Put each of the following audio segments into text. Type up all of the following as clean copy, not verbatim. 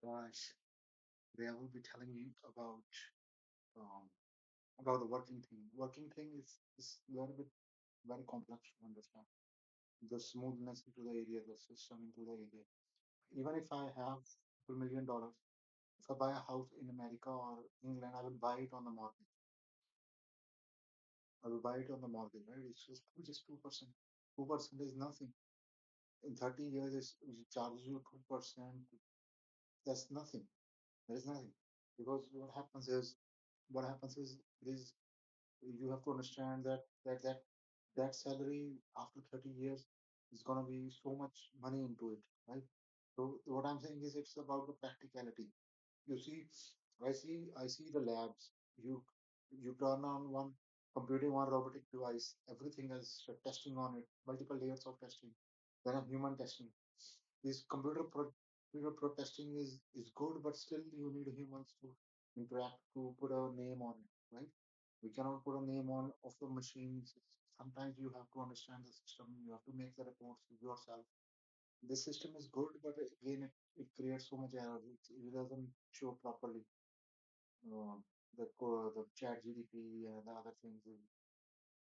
Gosh, they will be telling you um, about the working thing. Working thing is a little bit very complex to understand. The smoothness into the area, the system into the area. Even if I have $2 million, if I buy a house in America or England, I will buy it on the market. I will buy it on the market, right? It's just 2%. 2% is nothing. In 30 years, it charges you 2%. That's nothing. There is nothing. Because what happens is you have to understand that salary after 30 years is going to be so much money into it, right? So what I'm saying is it's about the practicality. You see, I see the labs. You turn on one computing one robotic device, everything has testing on it, multiple layers of testing, then a human testing. This computer pro testing is good, but still you need humans to interact to put a name on it, right? We cannot put a name on of the machines. Sometimes you have to understand the system. You have to make the reports yourself. The system is good, but again, it creates so much error. It doesn't show properly. Uh, the chat GDP and the other things.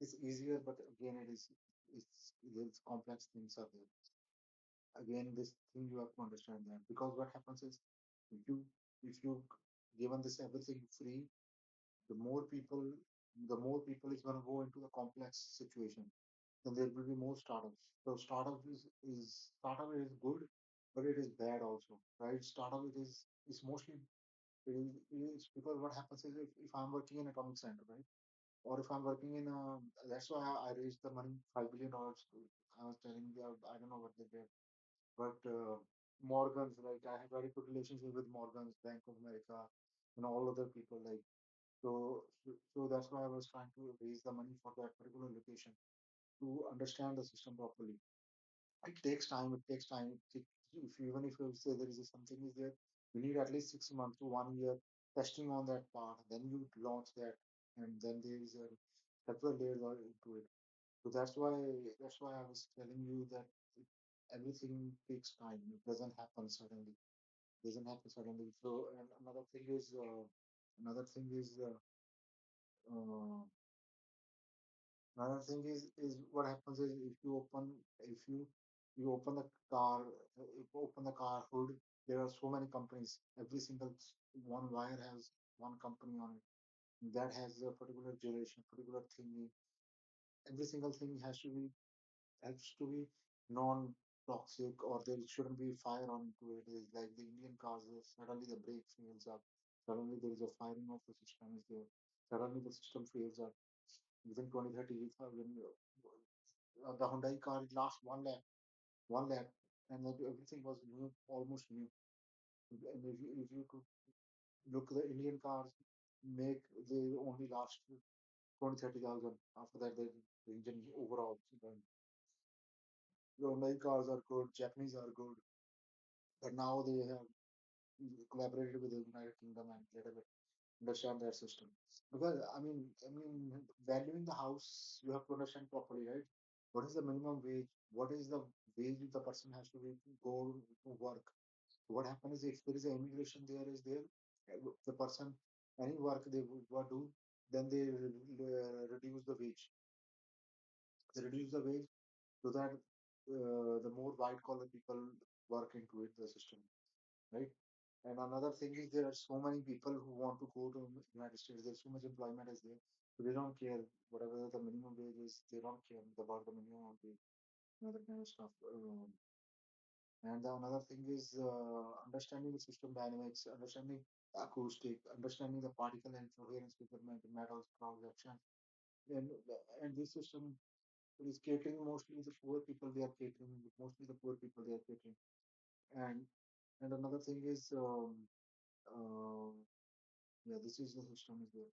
It's easier, but again, it's complex things are there. Again, this thing you have to understand that because what happens is if you if you given this everything free, the more people the more people is going to go into the complex situation, then there will be more startups. So startup is good, but it is bad also, right? Startup is mostly it's because what happens is if I'm working in a atomic center, right? Or if I'm working in that's why I raised the money $5 billion. I was telling you I don't know what they get, but Morgans, like I have very good relationship with Morgans, Bank of America, and all other people. So that's why I was trying to raise the money for that particular location to understand the system properly. It takes time. It takes time. Even if you say there is something is there, you need at least 6 months to 1 year testing on that part. Then you launch that, and then there is a several layers into it. So that's why I was telling you that everything takes time. It doesn't happen suddenly. Doesn't happen suddenly. So and uh, another thing is what happens is if you open the car if you open the car hood, there are so many companies. Every single one wire has one company on it that has a particular duration, particular thingy. Every single thing has to be non-toxic, or there shouldn't be fire onto it. It's like the Indian cars, suddenly the brake fails up, suddenly there is a firing of the system is there, suddenly the system fails up. Within 20, 30 years, the Hyundai car lasts one lap, and then everything was new, almost new. And if you could look the Indian cars, make they only last 20, 30,000. After that, the engine is overall. The Hyundai cars are good, Japanese are good, but now they have collaborated with the United Kingdom and let them understand their system. Because I mean, valuing the house, you have to understand properly, right? What is the minimum wage? What is the wage the person has to go to work? What happens is if there is an immigration there, the person any work they would do, then they reduce the wage. They reduce the wage so that the more white collar people work into it, the system, right? And another thing is there are so many people who want to go to United States. There's so much employment is there, so they don't care whatever the minimum wage is. They don't care about the minimum wage, that kind of stuff. And another thing is understanding the system dynamics, understanding acoustic, understanding the particle and coherence between metals, cross section, and and this system is catering mostly the poor people. They are catering mostly the poor people. They are catering, and and another thing is uh, yeah, this is the system is there.